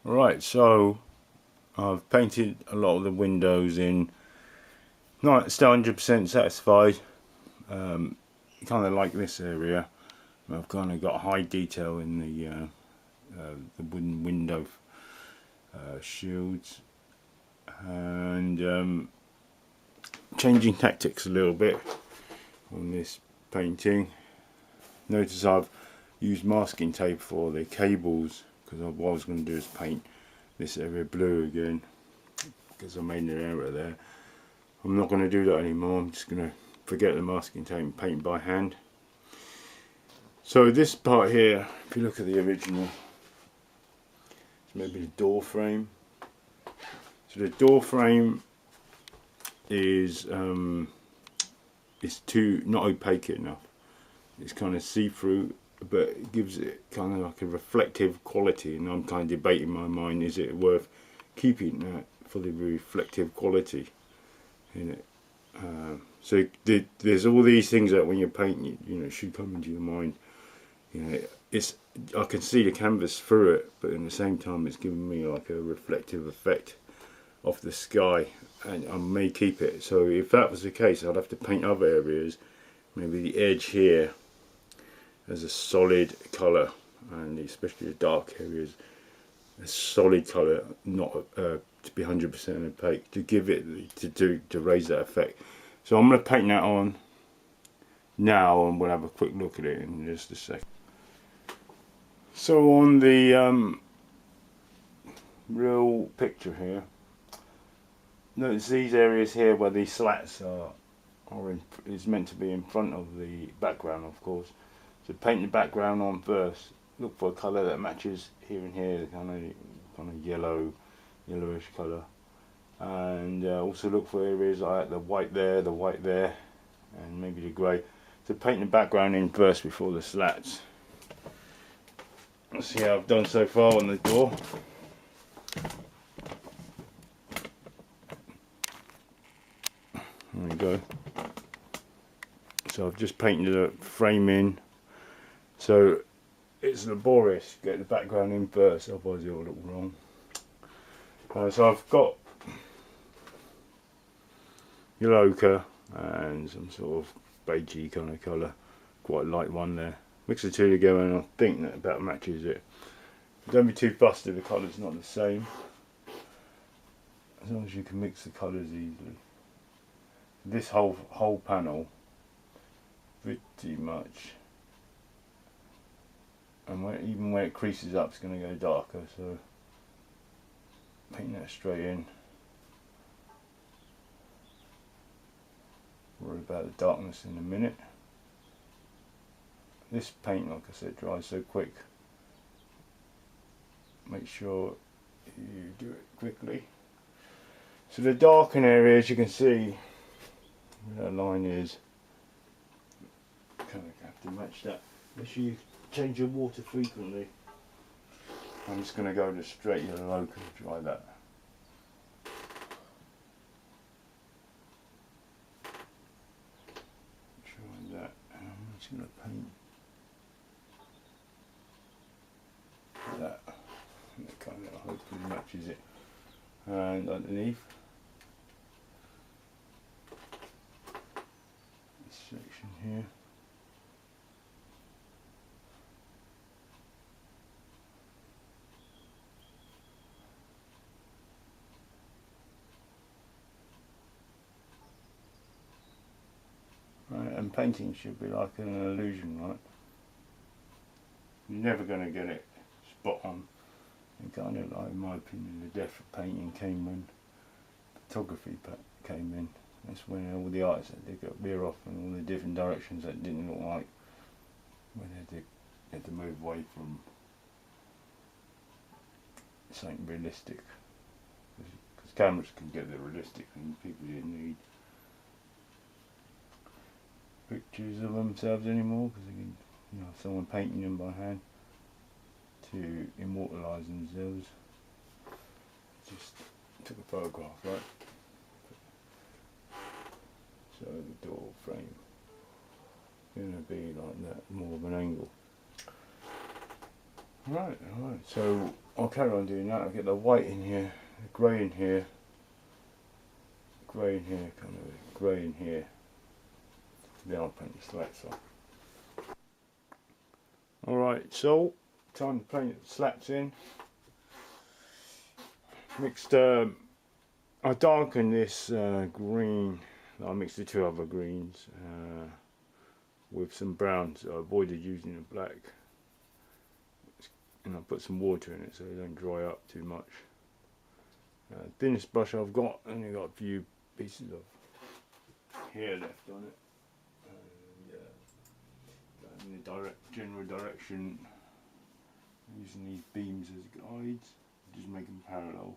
Right, so I've painted a lot of the windows in. Not still 100% satisfied. Kind of like this area. I've kind of got high detail in the wooden window shields, and changing tactics a little bit on this painting. Notice I've used masking tape for the cables, because what I was going to do is paint this area blue again, because I made an error there. I'm not going to do that anymore. I'm just going to forget the masking tape and paint by hand. So this part here, if you look at the original, it's maybe the door frame. So the door frame is too not opaque enough. It's kind of see-through, but it gives it kind of like a reflective quality, and I'm kind of debating in my mind, is it worth keeping that for the reflective quality in it. So there's all these things that when you're painting, should come into your mind. I can see the canvas through it, but at the same time it's giving me like a reflective effect off the sky, and I may keep it. So if that was the case, I'd have to paint other areas, maybe the edge here as a solid colour, and especially the dark areas a solid colour, not to be 100% opaque, to give it to raise that effect. So I'm going to paint that on now, and we'll have a quick look at it in just a second. So on the real picture here, notice these areas here where these slats is meant to be in front of the background, of course. So paint the background on first. Look for a colour that matches here and here, the kind of yellowish colour, and also look for areas like the white there, and maybe the grey. So paint the background in first before the slats. Let's see how I've done so far on the door. There we go. So I've just painted the frame in. So it's laborious to get the background in first, otherwise it'll look wrong. So I've got yellow ochre and some sort of beigey kind of colour, quite a light one there. Mix the two together and I think that about matches it. Don't be too fussed if the colour's not the same, as long as you can mix the colours easily. This whole panel, pretty much, and even where it creases up, it's going to go darker. So paint that straight in. Worry about the darkness in a minute. This paint, like I said, dries so quick. Make sure you do it quickly. So the darken area, as you can see, where that line is, kind of have to match that. Make sure you change your water frequently. I'm just going to go to straight yellow ochre and try that. Try that, and I'm just going to paint that. And it kind of hopefully matches it. And underneath, this section here. Right, and painting should be like an illusion, right? You're never going to get it spot on. And kind of like, in my opinion, the death of painting came when photography came in. That's when all the artists had to veer off in all the different directions that didn't look like, when they had to move away from something realistic. Because cameras can get the realistic and people didn't need pictures of themselves anymore, because they can, someone painting them by hand to immortalise themselves. Just took a photograph, right? So the door frame going to be like that, more of an angle. Right, so I'll carry on doing that. I'll get the white in here, the grey in here, grey in here, kind of grey in here. Then I'll paint the slats on. Alright, so time to paint the slats in. Mixed, I darkened this green, I mixed the two other greens with some browns. I avoided using the black. And I put some water in it so they don't dry up too much. Thinnest brush I've got, only got a few pieces of hair left on it. In the general direction, using these beams as guides, just make them parallel.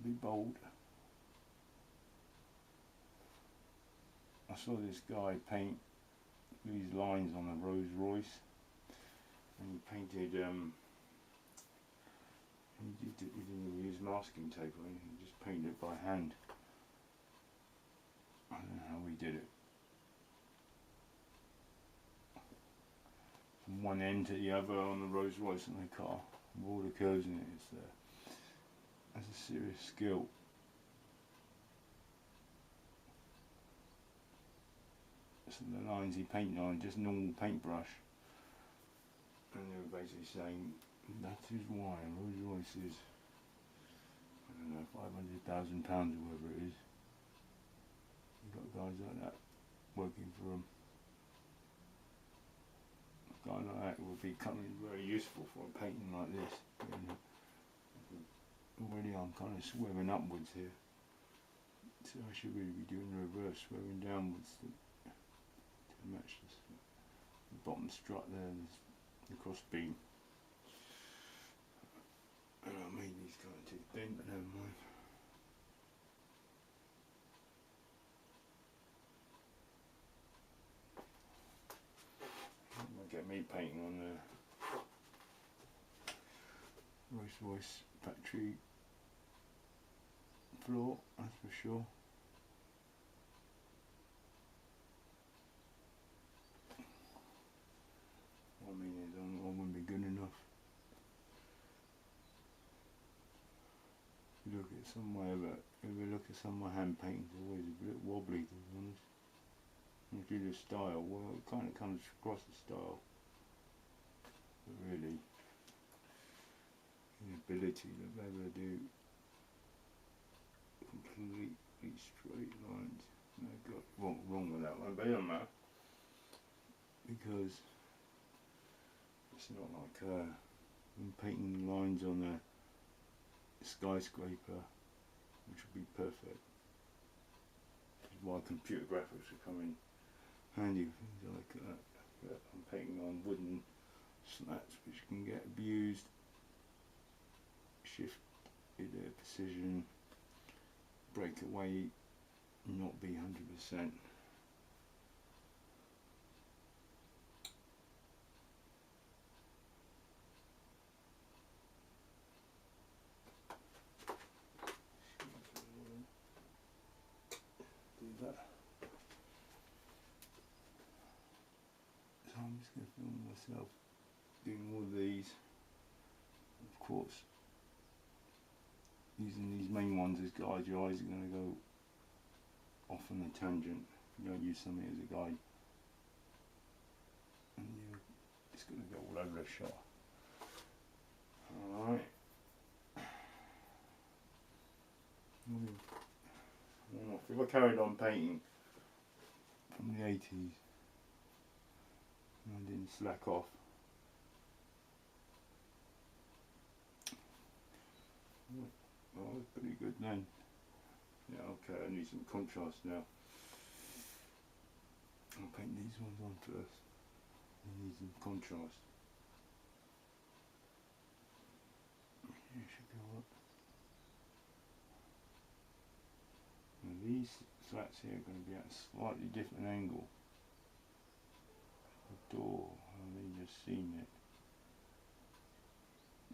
Be bold. I saw this guy paint these lines on a Rolls Royce, and he painted. He didn't use masking tape or anything. He just painted it by hand. I don't know how he did it. From one end to the other on the Rolls Royce in the car, with all the curves in it. That's a serious skill. So the lines he painted on just normal paintbrush, and they were basically saying that is why Rolls Royce is, I don't know, £500,000 or whatever it is. You've got guys like that working for them. A guy like that would be coming very useful for a painting like this. Already I'm kind of swerving upwards here, so I should really be doing the reverse, swerving downwards to match this. The bottom strut there, the cross beam. And I made these kind of too thin, but never mind. Might get me painting on the Rolls Royce factory floor, that's for sure. I mean, I wouldn't be good enough. If you look at some way of it, if you look at some of my hand paintings, they're always a bit wobbly, to be honest. And if you do the style, well, it kind of comes across the style, but really, the ability to be able to do completely straight lines. No, got wrong with that one, but it doesn't matter, because it's not like I'm painting lines on a skyscraper, which would be perfect. Which is why computer graphics will come in handy with things like that. But I'm painting on wooden slats which can get abused, shift their precision, break away, not be 100%. Do that. So I'm just going to film myself doing all of these. Of course, using these main ones as guides, your eyes are going to go off on a tangent. You don't use something as a guide, and you're just going to go all over the shot. Alright. If I carried on painting from the 80s and I didn't slack off, well, that was pretty good then. Yeah, okay, I need some contrast now. I'll paint these ones on first. I need some contrast. Here should go up. Now these slats here are going to be at a slightly different angle. The door, I've only just seen it.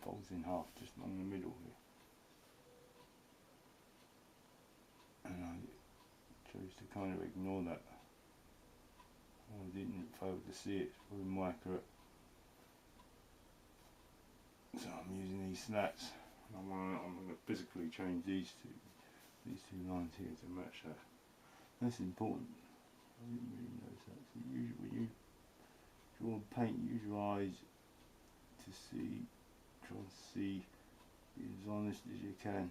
Folds in half just along the middle here. And I chose to kind of ignore that. I didn't fail to see it, it's probably more accurate. these slats. I'm going to physically change these two lines here to match that. That's important. I didn't really notice that. So usually when you draw paint, use your eyes to see, try and see, be as honest as you can.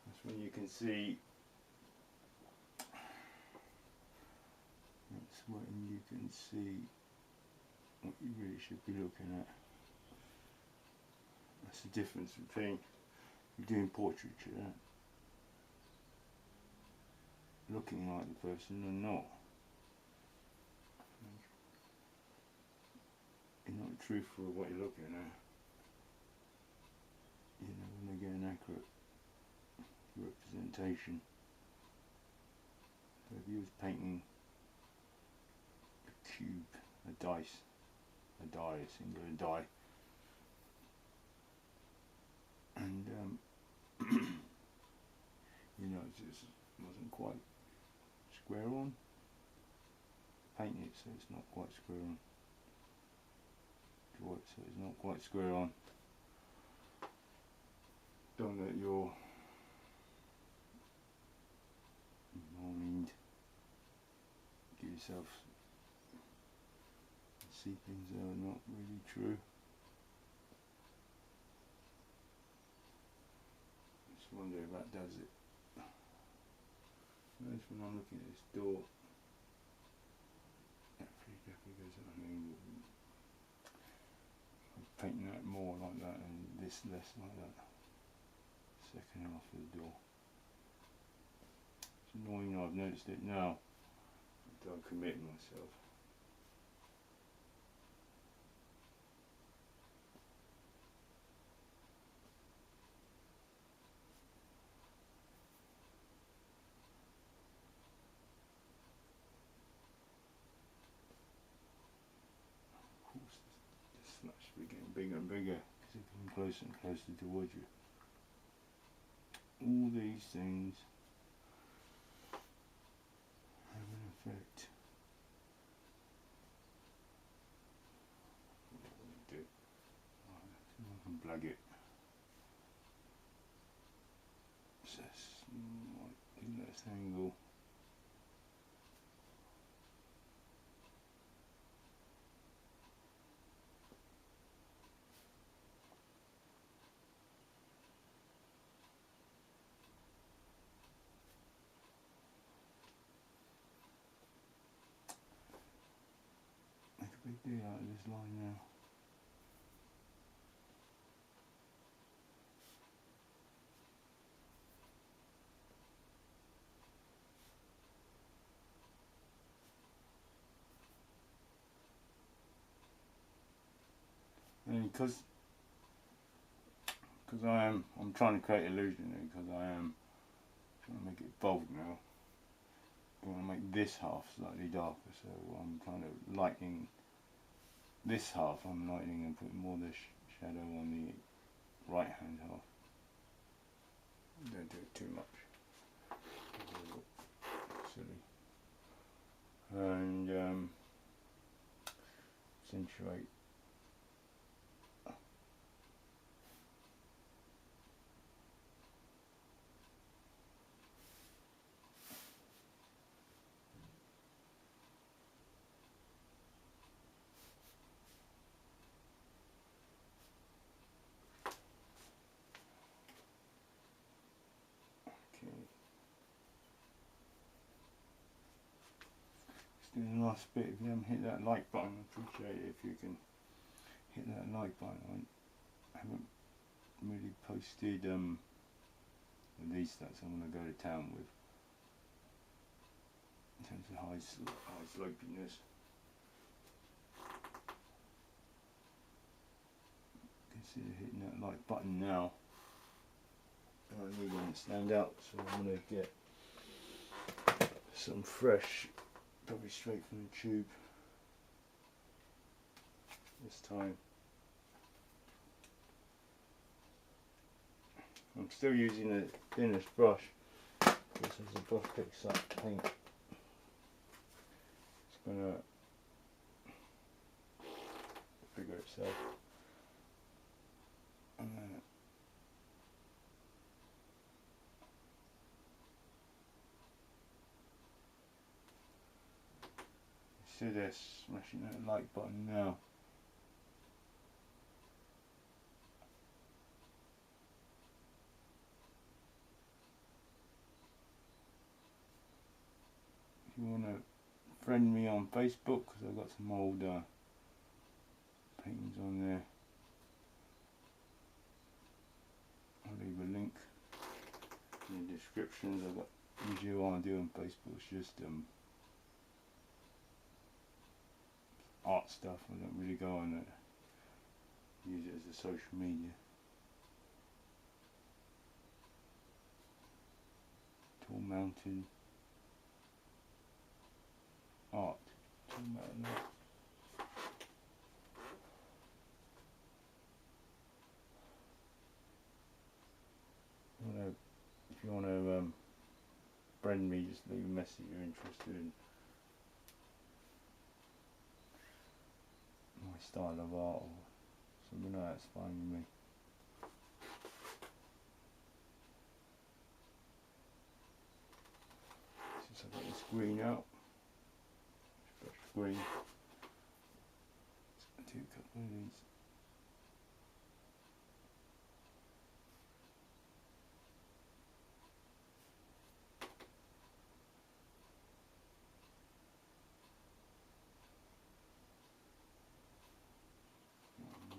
That's when you can see. That's when you can see what you really should be looking at. That's the difference between you doing portraiture, looking like the person, and not. You're not truthful with what you're looking at. You're never going to get an accurate representation. So if you was painting a cube, a die, a singular die, and you know, it just wasn't quite square on, paint it so it's not quite square on, draw it so it's not quite square on. Don't let your mind give yourself see things that are not really true. Just wonder if that does it. Notice when I'm looking at this door, that pretty definitely goes on. I mean, I'm painting that more like that and this less like that. Second half of the door. It's annoying, I've noticed it now. I don't commit myself. Of course, the slats should be getting bigger and bigger because they're coming closer and closer towards you. All these things have an effect. What do I want to do? I can plug it. So it's in this angle. Make a big deal out of this line now. And because I'm trying to create illusion here, because I am trying to make it bold now. I want to make this half slightly darker, so I'm trying to lighten this half. I'm lightening and putting more of the shadow on the right hand half. Don't do it too much. Silly. And accentuate. Do the last bit. If you haven't hit that like button, I appreciate it if you can hit that like button. I haven't really posted these stats I'm going to go to town with in terms of high slopiness. Consider hitting that like button now. And I need one to stand out, so I'm going to get some fresh, probably straight from the tube this time. I'm still using the thinnest brush because as the brush picks up paint, it's going to figure itself. consider smashing that like button now. If you want to friend me on Facebook, because I've got some old paintings on there, I'll leave a link in the descriptions. I've got, usually what I do on Facebook is just art stuff. I don't really go on it, use it as a social media. Tall mountain art. Tall mountain art. If you want to friend me, just leave a message you're interested in my style of art or something like that's fine with me. Since I've got this green out, fresh green, let's do a couple of these.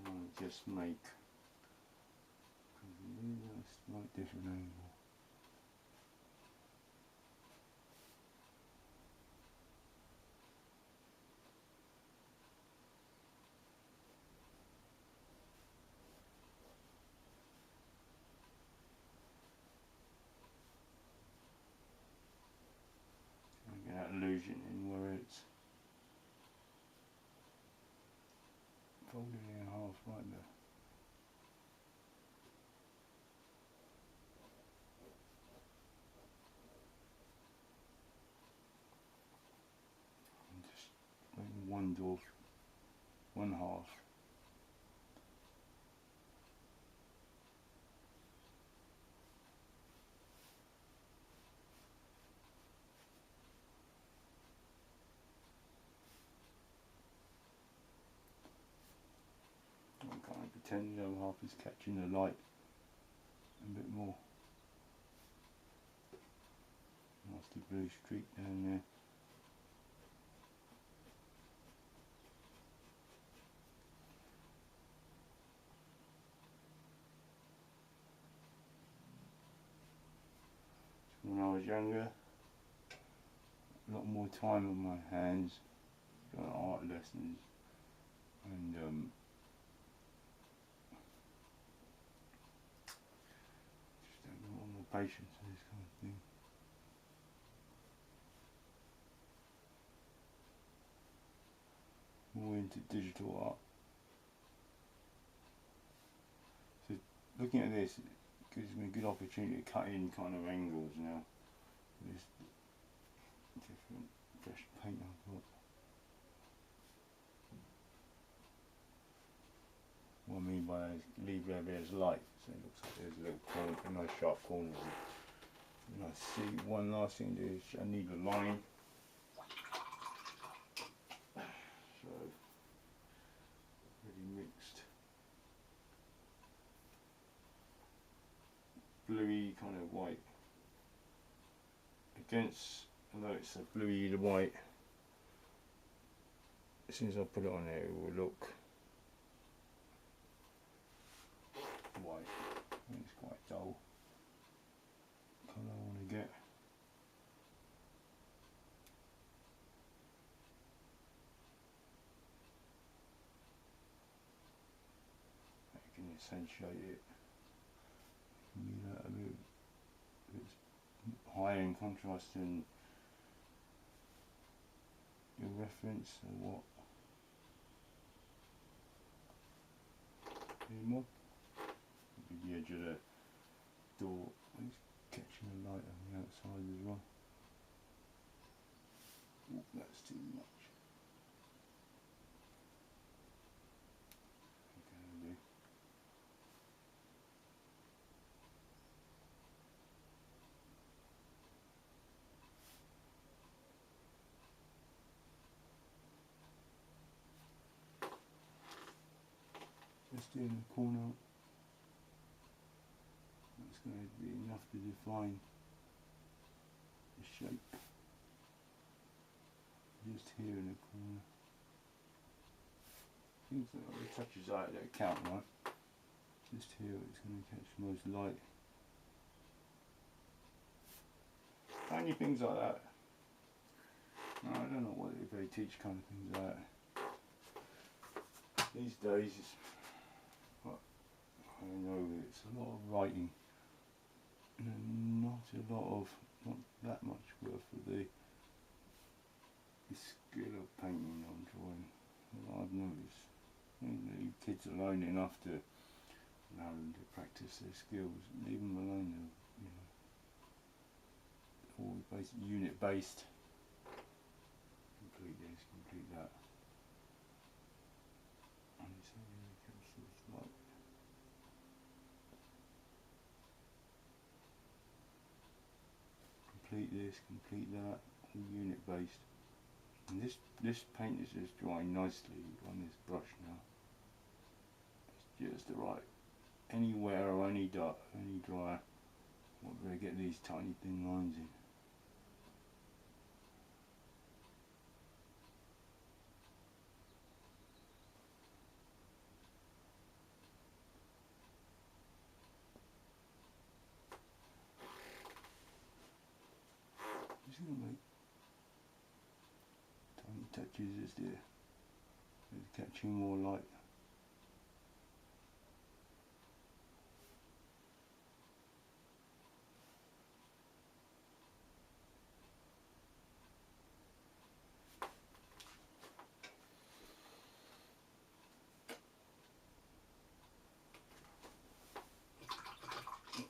I want to just make a slight different angle. Get that illusion in where it's folded in half right there. And just making one door, one half. I'm kind of pretending the other half is catching the light a bit more. Nasty blue streak down there. When I was younger, a lot more time on my hands, got art lessons, and just don't got a lot more patience for this kind of thing. More into digital art. So looking at this, it gives me a good opportunity to cut in kind of angles now. This different fresh paint I've got. What I mean by that is leave where there's light, so it looks like there's a little corner, a nice sharp corner. And I see one last thing to do is I need a line. So really mixed bluey kind of white against, although it's a bluey to white, as soon as I put it on there it will look white. I think it's quite dull colour I want to get. You can accentuate it, give that a bit higher in contrast than your reference or what. Any more? Maybe the edge of the door, it's catching the light on the outside as well. Ooh, that's too much. Okay, there in the corner. That's going to be enough to define the shape. Just here in the corner. Things that the touches out that count, right? Just here it's going to catch most light. Tiny things like that. No, I don't know what if they teach kind of things like that. These days, I know it's a lot of writing and not that much worth for the skill of painting or drawing. Well, I've noticed. Leave kids alone enough to allow them to practice their skills. Leave them alone, all unit based. Complete this, complete that. And it's really capsules like complete this, complete that, all unit based. And this paint is just drying nicely on this brush now. It's just the right, anywhere or any dot, any dryer, what do I get these tiny thin lines in. Just going to make tiny touches as they're catching more light.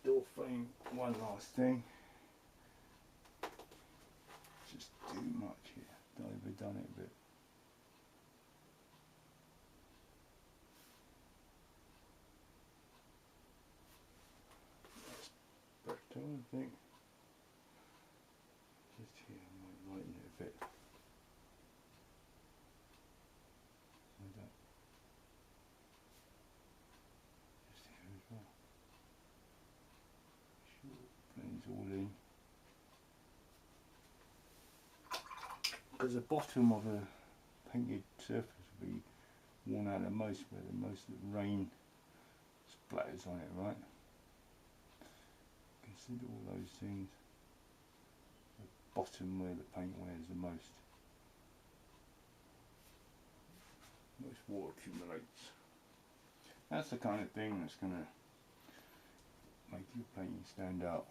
Door frame, one last thing. Just too much here, overdone it a bit. That's better, I think. Just here, I might lighten it a bit. Like that. Just here as well. Sure, blends all in. Because the bottom of a painted surface will be worn out the most, where the most of the rain splatters on it, right? Consider all those things. The bottom where the paint wears the most. Most water accumulates. That's the kind of thing that's going to make your painting stand out.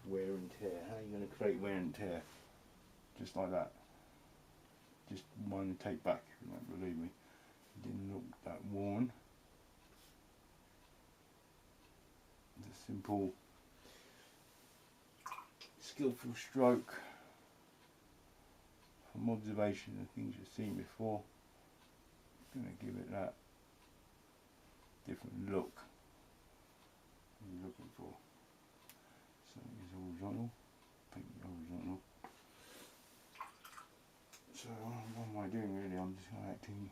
Wear and tear. How are you going to create wear and tear? Just like that. Just wind the tape back, if you don't believe me. It didn't look that worn. The simple, skillful stroke from observation of things you've seen before. Going to give it that different look you're looking for. So it's horizontal, paint it horizontal. So what am I doing really? I'm just asking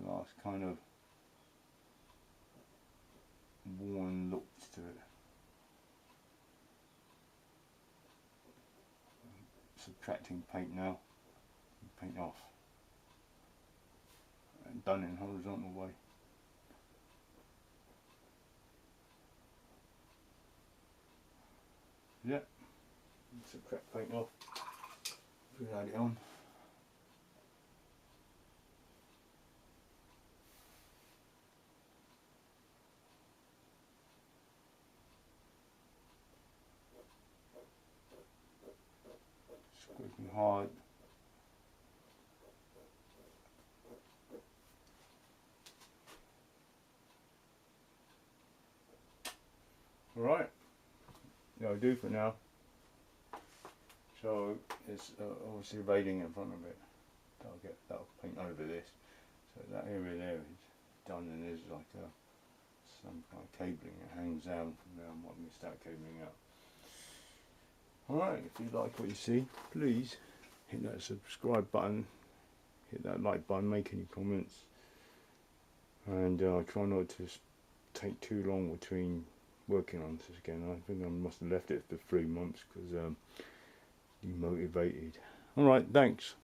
the last kind of worn looks to it. Subtracting paint now, paint off, and done in horizontal way. Yeah, subtract paint off, add it on. Squeaking hard. Alright, that'll do for now. So it's obviously evading in front of it. That'll paint over this. So that area there is done, and there's like some kind of cabling that hangs down from there. I'm not going to start cabling up. Alright, if you like what you see, please hit that subscribe button, hit that like button, make any comments, and try not to take too long between working on this again. I think I must have left it for 3 months because demotivated. Alright, thanks.